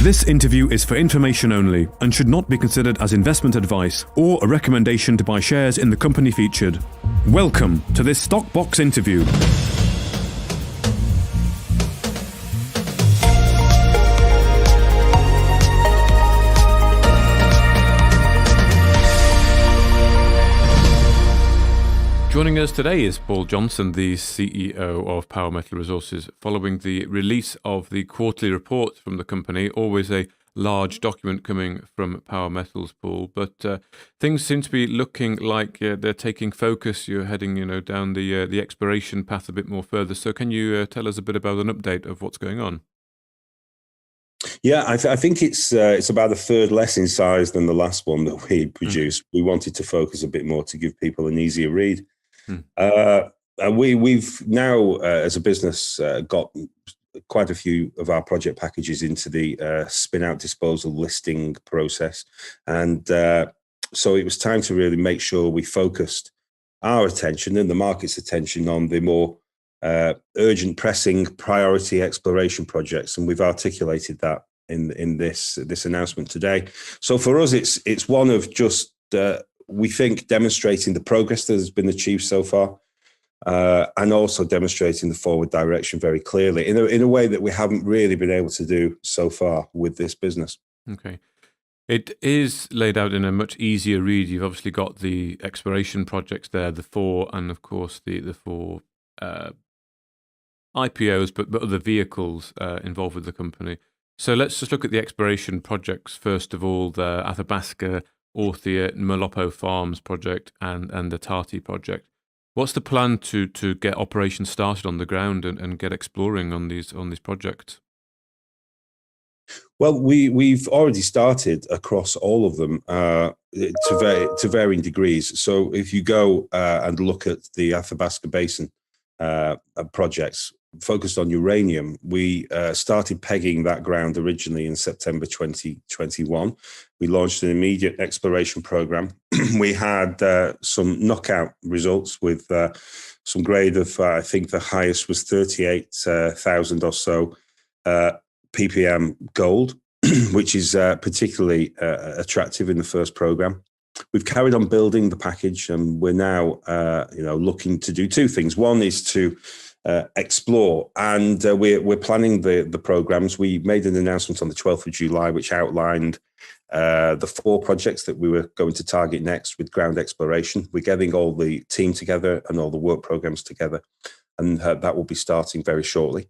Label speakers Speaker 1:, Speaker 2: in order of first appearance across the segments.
Speaker 1: This interview is for information only and should not be considered as investment advice or a recommendation to buy shares in the company featured. Welcome to this Stock Box interview. Joining us today is Paul Johnson, the CEO of Power Metal Resources, following the release of the quarterly report from the company. Always a large document coming from Power Metals, Paul, but things seem to be looking like they're taking focus. You're heading, down the exploration path a bit more further. So, can you tell us a bit about an update of what's going on?
Speaker 2: Yeah, I think it's about a third less in size than the last one that we produced. We wanted to focus a bit more to give people an easier read. We've now, as a business, got quite a few of our project packages into the spin-out disposal listing process. And so it was time to really make sure we focused our attention and the market's attention on the more urgent, pressing priority exploration projects. And we've articulated that in this announcement today. So for us, it's one of just, we think, demonstrating the progress that has been achieved so far. And also demonstrating the forward direction very clearly in a way that we haven't really been able to do so far with this business.
Speaker 1: Okay. It is laid out in a much easier read. You've obviously got the exploration projects there, the four, and of course the four IPOs, but other vehicles involved with the company. So let's just look at the exploration projects first of all, the Athabasca, Orthia, Malopo Farms project and the Tati project. What's the plan to get operations started on the ground and get exploring on these projects?
Speaker 2: Well, we've already started across all of them to varying degrees. So if you go and look at the Athabasca Basin projects focused on uranium, we started pegging that ground originally in September 2021. We launched an immediate exploration program. We had some knockout results with some grade of, I think the highest was 38,000 or so ppm gold, which is particularly attractive in the first program. We've carried on building the package, and we're now looking to do two things. One is to explore, and we're planning the programs. We made an announcement on the 12th of July, which outlined the four projects that we were going to target next with ground exploration. We're getting all the team together and all the work programs together, and that will be starting very shortly.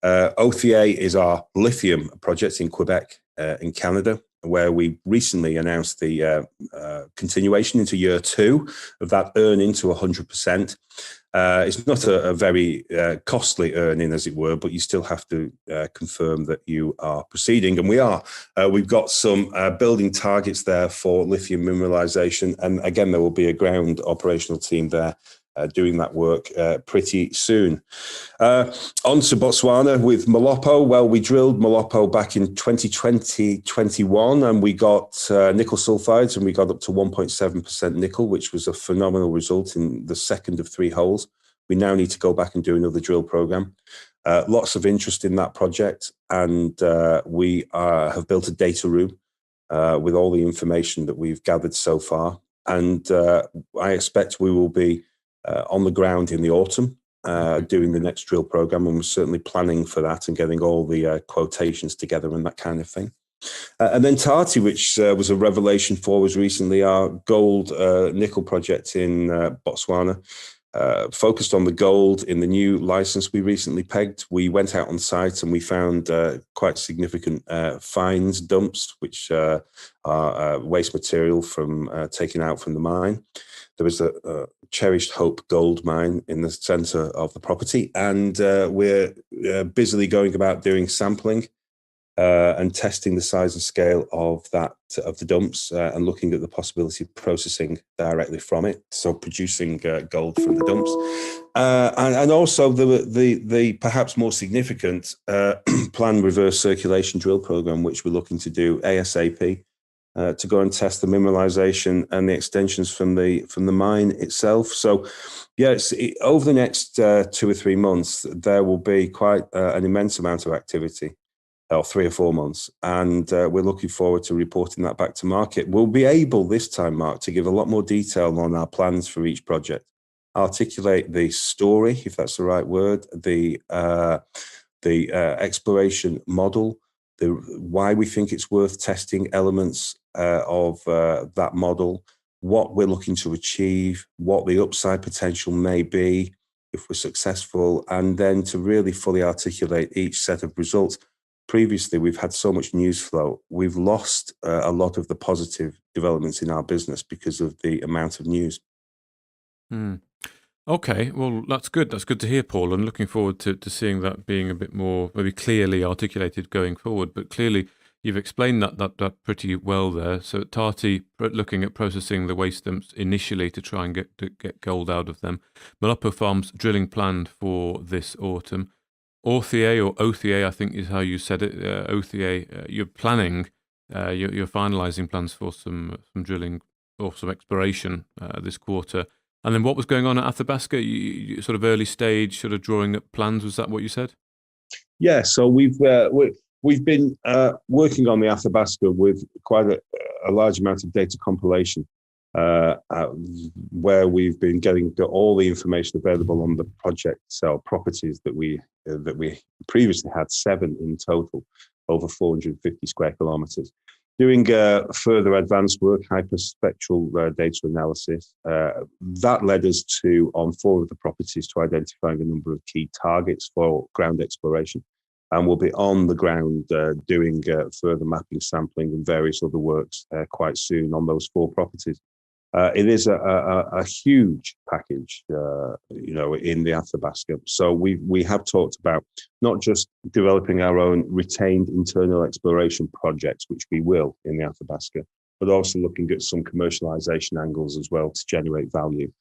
Speaker 2: Orthia is our lithium project in Quebec, in Canada, where we recently announced the continuation into year 2 of that earn into 100%. It's not a very costly earning, as it were, but you still have to confirm that you are proceeding. And we are. We've got some building targets there for lithium mineralization. And again, there will be a ground operational team there doing that work pretty soon. On to Botswana with Malopo. Well, we drilled Malopo back in 2021, and we got nickel sulfides, and we got up to 1.7% nickel, which was a phenomenal result in the second of 3 holes. We now need to go back and do another drill program. Lots of interest in that project, and we have built a data room with all the information that we've gathered so far. And I expect we will be on the ground in the autumn, doing the next drill program, and we're certainly planning for that and getting all the quotations together and that kind of thing. And then Tati, which was a revelation for us recently, our gold nickel project in Botswana, focused on the gold in the new license we recently pegged. We went out on site and we found quite significant fines, dumps, which are waste material from taken out from the mine. There was a Cherished Hope gold mine in the center of the property, and we're busily going about doing sampling and testing the size and scale of the dumps and looking at the possibility of processing directly from it, so producing gold from the dumps, and also the perhaps more significant planned reverse circulation drill program, which we're looking to do ASAP. To go and test the mineralization and the extensions from the mine itself. So, yes, over the next 2 or 3 months, there will be quite an immense amount of activity or 3 or 4 months, and we're looking forward to reporting that back to market. We'll be able this time, Mark, to give a lot more detail on our plans for each project, articulate the story, if that's the right word, the exploration model, why we think it's worth testing elements of that model, what we're looking to achieve, what the upside potential may be if we're successful, and then to really fully articulate each set of results. Previously, we've had so much news flow. We've lost a lot of the positive developments in our business because of the amount of news.
Speaker 1: Okay, well, that's good. That's good to hear, Paul, and looking forward to seeing that being a bit more maybe clearly articulated going forward. But clearly, you've explained that pretty well there. So at Tati, looking at processing the waste dumps initially to try and get gold out of them. Malapo Farms drilling planned for this autumn. Orthia or Othia, I think is how you said it. Othia, you're planning, you're finalising plans for some drilling or some exploration this quarter. And then what was going on at Athabasca? You sort of early stage, sort of drawing up plans. Was that what you said?
Speaker 2: Yeah, so we've been working on the Athabasca with quite a large amount of data compilation, where we've been getting all the information available on the project cell properties that we previously had 7 in total, over 450 square kilometers. Doing further advanced work, hyperspectral data analysis, that led us to, on 4 of the properties, to identifying a number of key targets for ground exploration. And we'll be on the ground doing further mapping, sampling, and various other works quite soon on those 4 properties. It is a huge package, in the Athabasca. So we have talked about not just developing our own retained internal exploration projects, which we will in the Athabasca, but also looking at some commercialization angles as well to generate value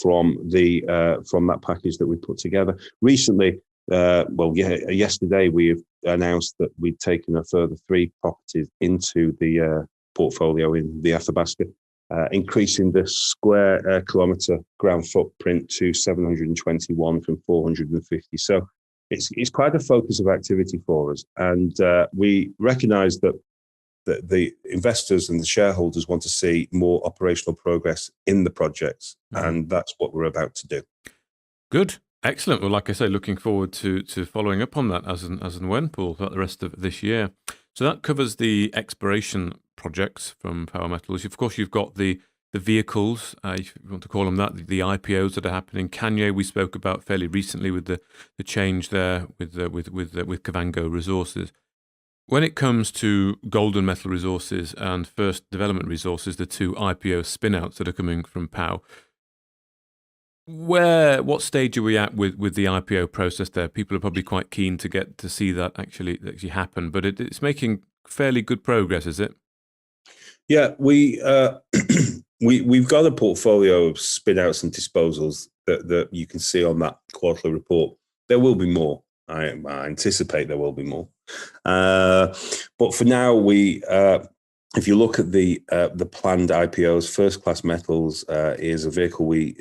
Speaker 2: from that package that we put together. Recently, yesterday we announced that we'd taken a further 3 properties into the portfolio in the Athabasca. Increasing the square kilometre ground footprint to 721 from 450. So it's quite a focus of activity for us. And we recognise that the investors and the shareholders want to see more operational progress in the projects. And that's what we're about to do.
Speaker 1: Good. Excellent. Well, like I say, looking forward to following up on that as and when, Paul, throughout the rest of this year. So that covers the exploration projects from Power Metals. Of course, you've got the vehicles, if you want to call them that, the IPOs that are happening. Kanye, we spoke about fairly recently with the change there with Kavango Resources. When it comes to Golden Metal Resources and First Development Resources, the 2 IPO spinouts that are coming from POW, what stage are we at with the IPO process there? People are probably quite keen to get to see that actually happen, but it's making fairly good progress, is it?
Speaker 2: Yeah, we've got a portfolio of spin-outs and disposals that you can see on that quarterly report. There will be more. I anticipate there will be more. But for now, if you look at the planned IPOs, First Class Metals is a vehicle we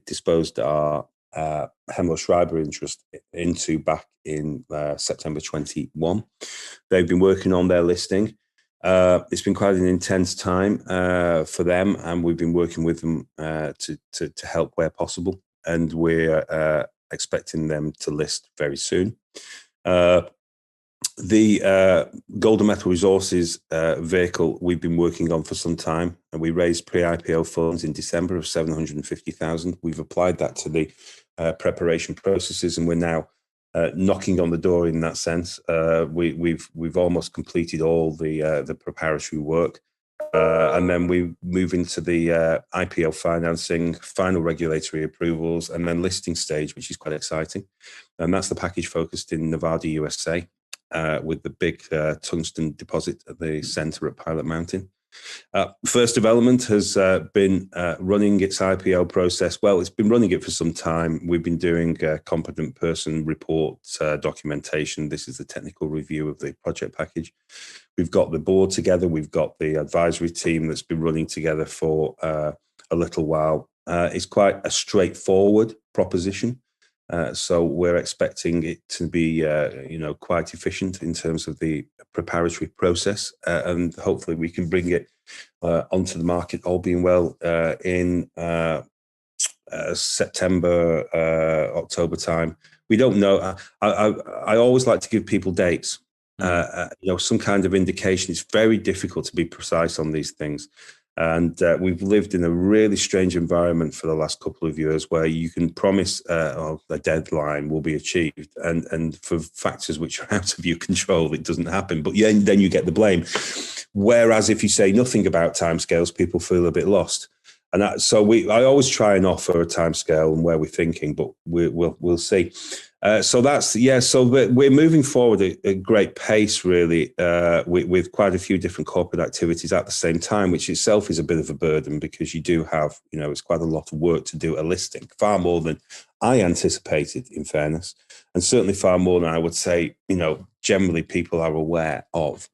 Speaker 2: disposed our Hemlo Schreiber interest into back in September 21. They've been working on their listing. It's been quite an intense time for them, and we've been working with them to help where possible. And we're expecting them to list very soon. The Golden Metal Resources vehicle we've been working on for some time, and we raised pre-IPO funds in December of 750,000. We've applied that to the preparation processes, and we're now knocking on the door in that sense. We've almost completed all the preparatory work, and then we move into the IPO financing, final regulatory approvals, and then listing stage, which is quite exciting. And that's the package focused in Nevada, USA. With the big tungsten deposit at the center at Pilot Mountain. First Development has been running its IPO process. Well, it's been running it for some time. We've been doing competent person report documentation. This is the technical review of the project package. We've got the board together. We've got the advisory team that's been running together for a little while. It's quite a straightforward proposition. So we're expecting it to be, quite efficient in terms of the preparatory process, and hopefully we can bring it onto the market, all being well, in September, October time. We don't know. I always like to give people dates. Some kind of indication. It's very difficult to be precise on these things. And we've lived in a really strange environment for the last couple of years where you can promise a deadline will be achieved. And for factors which are out of your control, it doesn't happen. But then you get the blame. Whereas if you say nothing about timescales, people feel a bit lost. And I always try and offer a timescale and where we're thinking, but we'll see. So we're moving forward at a great pace, really, with quite a few different corporate activities at the same time, which itself is a bit of a burden because you do have, it's quite a lot of work to do a listing, far more than I anticipated, in fairness, and certainly far more than I would say, generally people are aware of.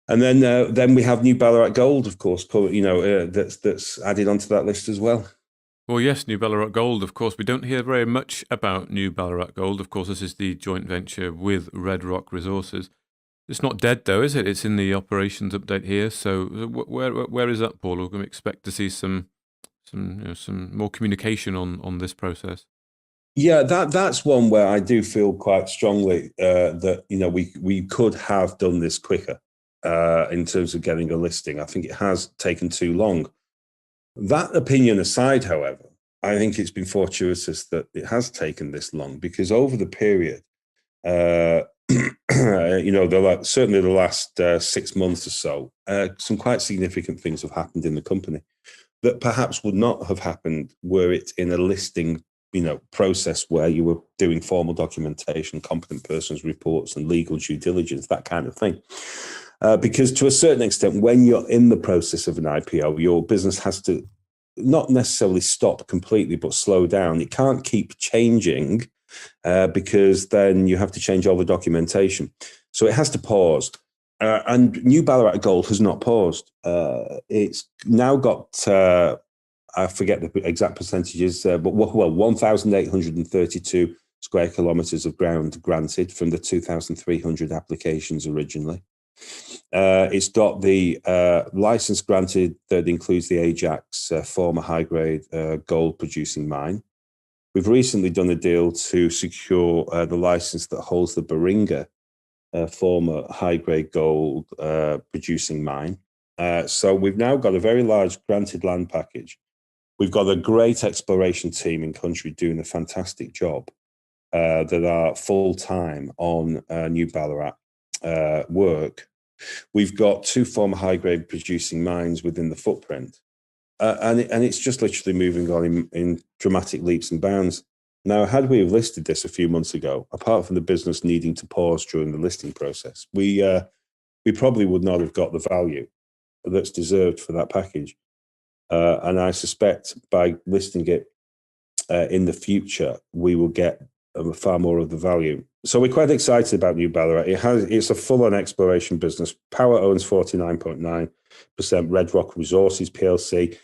Speaker 2: And then we have New Ballarat Gold, of course, that's added onto that list as well.
Speaker 1: Well, yes, New Ballarat Gold, of course. We don't hear very much about New Ballarat Gold. Of course, this is the joint venture with Red Rock Resources. It's not dead, though, is it? It's in the operations update here. So where is that, Paul? We're going to expect to see some more communication on this process.
Speaker 2: Yeah, that's one where I do feel quite strongly that we could have done this quicker in terms of getting a listing. I think it has taken too long. That opinion aside, however, I think it's been fortuitous that it has taken this long because over the period, certainly the last 6 months or so, some quite significant things have happened in the company that perhaps would not have happened were it in a listing, process where you were doing formal documentation, competent persons reports and legal due diligence, that kind of thing. Because to a certain extent, when you're in the process of an IPO, your business has to not necessarily stop completely, but slow down. It can't keep changing because then you have to change all the documentation. So it has to pause. And New Ballarat Gold has not paused. It's now got, I forget the exact percentages, but 1,832 square kilometres of ground granted from the 2,300 applications originally. It's got the license granted that includes the Ajax former high-grade gold producing mine. We've recently done a deal to secure the license that holds the Baringa former high-grade gold producing mine. So we've now got a very large granted land package. We've got a great exploration team in country doing a fantastic job that are full-time on New Ballarat work. We've got 2 former high-grade producing mines within the footprint, and it's just literally moving on in dramatic leaps and bounds. Now, had we have listed this a few months ago, apart from the business needing to pause during the listing process, we probably would not have got the value that's deserved for that package. And I suspect by listing it in the future, we will get far more of the value. So we're quite excited about New Ballarat. It's a full-on exploration business. Power owns 49.9%. Red Rock Resources PLC,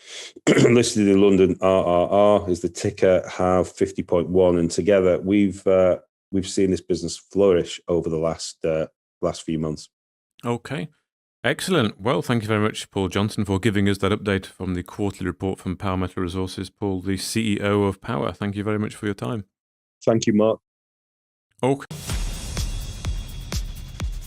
Speaker 2: listed in London. RRR is the ticker. Have 50.1, and together we've seen this business flourish over the last few months.
Speaker 1: Okay. Excellent. Well, thank you very much, Paul Johnson, for giving us that update from the quarterly report from Power Metal Resources. Paul, the CEO of Power, thank you very much for your time.
Speaker 2: Thank you, Mark.
Speaker 1: Okay.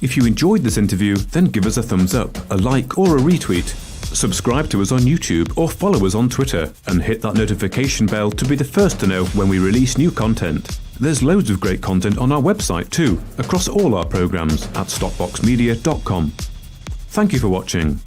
Speaker 1: If you enjoyed this interview, then give us a thumbs up, a like or a retweet. Subscribe to us on YouTube or follow us on Twitter and hit that notification bell to be the first to know when we release new content. There's loads of great content on our website too, across all our programs at stopboxmedia.com. Thank you for watching.